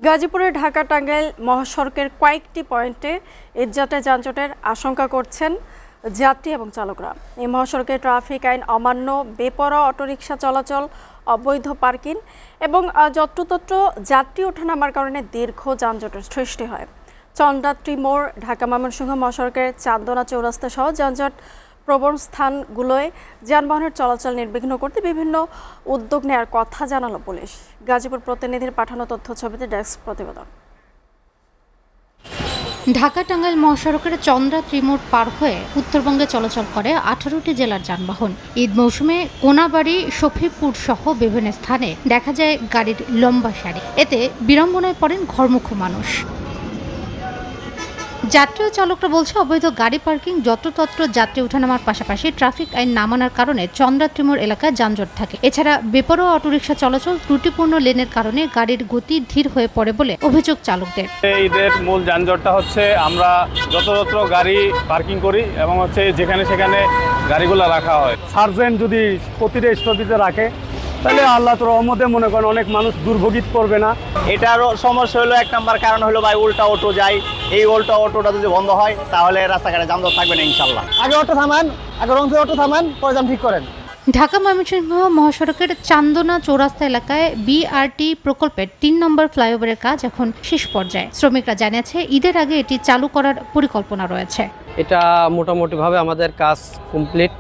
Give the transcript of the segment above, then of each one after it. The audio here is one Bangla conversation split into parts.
গাজীপুরের ঢাকা টাঙ্গাইল মহাসড়কের কয়েকটি পয়েন্টে ইটজাটে যানজটের আশঙ্কা করছেন যাত্রী এবং চালকরা। এই মহাসড়কে ট্রাফিক আইন অমান্য, বেপরোয়া অটোরিকশা চলাচল, অবৈধ পার্কিং এবং যত্রতত্র যাত্রী ওঠানামার কারণে দীর্ঘ যানজটের সৃষ্টি হয়। চন্দ্রাত্রী মোড়, ঢাকা ময়মনসিংহ মহাসড়কের চান্দনা চৌরাস্তা সহ যানজট প্রবণ স্থানগুলোয় যানবাহনের চলাচল নির্বিঘ্ন করতে বিভিন্ন উদ্যোগ নেওয়ার কথা জানালো পুলিশ। গাজীপুর প্রতিনিধির পাঠানো তথ্য ছবিতে ডেস্ক প্রতিবেদন। ঢাকা টাঙ্গাইল মহাসড়কের চন্দ্রাত্রী মোড় পার হয়ে উত্তরবঙ্গে চলাচল করে 18টি জেলার যানবাহন। ঈদ মৌসুমে কোনাবাড়ি, শফিপুর সহ বিভিন্ন স্থানে দেখা যায় গাড়ির লম্বা সারি। এতে বিড়ম্বনায় পড়েন ঘরমুখো মানুষ। যাত্রী ও চালকরা বলছে, অবৈধ গাড়ি পার্কিং, যত্রতত্র যাত্রী ওঠানামার পাশাপাশি ট্রাফিক আইন না মানার কারণে চন্দ্রাত্রী মোড় এলাকায় যানজট থাকে। এছাড়া বেপরোয়া অটোরিকশা চলাচল, ত্রুটিপূর্ণ লেনের কারণে গাড়ির গতি ধীর হয়ে পড়ে বলে অভিযোগ চালকদের। ঈদের মূল যানজটটা হচ্ছে আমরা যত্রতত্র গাড়ি পার্কিং করি এবং যেখানে সেখানে গাড়িগুলো রাখা হয়। সার্জেন্ট যদি প্রতিটা স্থপিতে রাখে তাহলে আল্লাহ তোর রহমতে মনে করেন অনেক মানুষ দুর্ভোগিত করবে না। এটারও সমস্যা হলো, এক নম্বর কারণ হলো ভাই উল্টা অটো যায়। এই উল্টা অটোটা যদি বন্ধ হয় তাহলে রাস্তাঘাটে যানজট থাকবে না ইনশাল্লাহ। আগে অটো থামান, আগে রংপুর অটো থামান, পরে যান ঠিক করেন। ঢাকা ময়মনসিংহ মহাসড়কের চান্দনা চৌরাস্তা এলাকায় বিআরটি প্রকল্পের 3 নম্বর ফ্লাইওভারের কাজ এখন শেষ পর্যায়ে। শ্রমিকরা জানিয়েছে, ঈদের আগে এটি চালু করার পরিকল্পনা রয়েছে। এটা মোটামুটিভাবে আমাদের কাজ কমপ্লিট,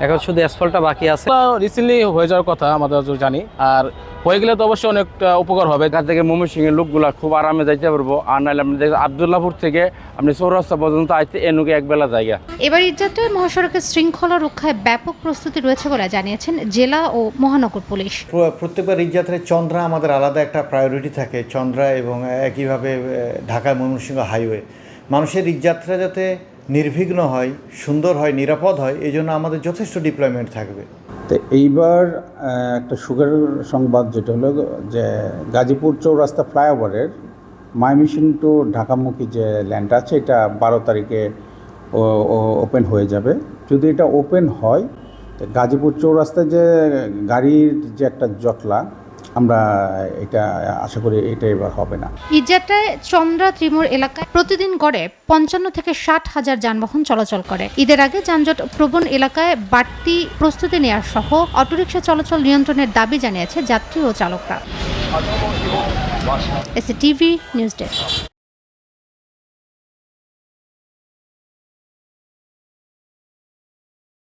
এখন শুধু অ্যাসফল্টটা বাকি আছে। রিসেন্টলি হয়ে যাওয়ার কথা আমাদের জানি, আর হয়ে গেলে তো অবশ্যই অনেক উপকার হবে। ঢাকা থেকে ময়মনসিংহের লোকগুলা খুব আরামে যাইতে পারবো। আর নাহলে আপনি আবদুল্লাহপুর থেকে আপনি চৌরাস্তা পর্যন্ত আইতে এনুকে একবেলা জায়গা। এবার ঈদযাত্রায় মহাসড়কের শৃঙ্খলা রক্ষায় ব্যাপক প্রস্তুতি রয়েছে বলে জানিয়েছেন জেলা ও মহানগর পুলিশ। প্রত্যেকবার ঈদযাত্রায় চন্দ্রা আমাদের আলাদা একটা প্রায়োরিটি থাকে। চন্দ্রা এবং একইভাবে ঢাকা ময়মনসিংহ হাইওয়ে, মানুষের ঈদযাত্রা যাতে নির্বিঘ্ন হয়, সুন্দর হয়, নিরাপদ হয়, এই জন্য আমাদের যথেষ্ট ডিপ্লয়মেন্ট থাকবে। তো এইবার একটা সুখের সংবাদ যেটা হলো যে গাজীপুর চৌরাস্তা ফ্লাইওভারের ময়মনসিংহ টু ঢাকামুখী যে ল্যান্ড আছে এটা 12 তারিখে ওপেন হয়ে যাবে। যদি এটা ওপেন হয় তো গাজীপুর চৌরাস্তায় যে গাড়ির যে একটা জটলা, আমরা এটা আশা করি এটা এবার হবে না। ঈদযাত্রায় চন্দ্রাত্রী মোড় এলাকায় প্রতিদিন গড়ে 55 থেকে 60 হাজার যানবাহন চলাচল করে। ঈদের আগে যানজট প্রবণ এলাকায় বাড়তি প্রস্তুতি নেওয়ার সহ অটোরিকশা চলাচল নিয়ন্ত্রণের দাবি জানিয়েছে যাত্রী ও চালকরা। SATV news desk.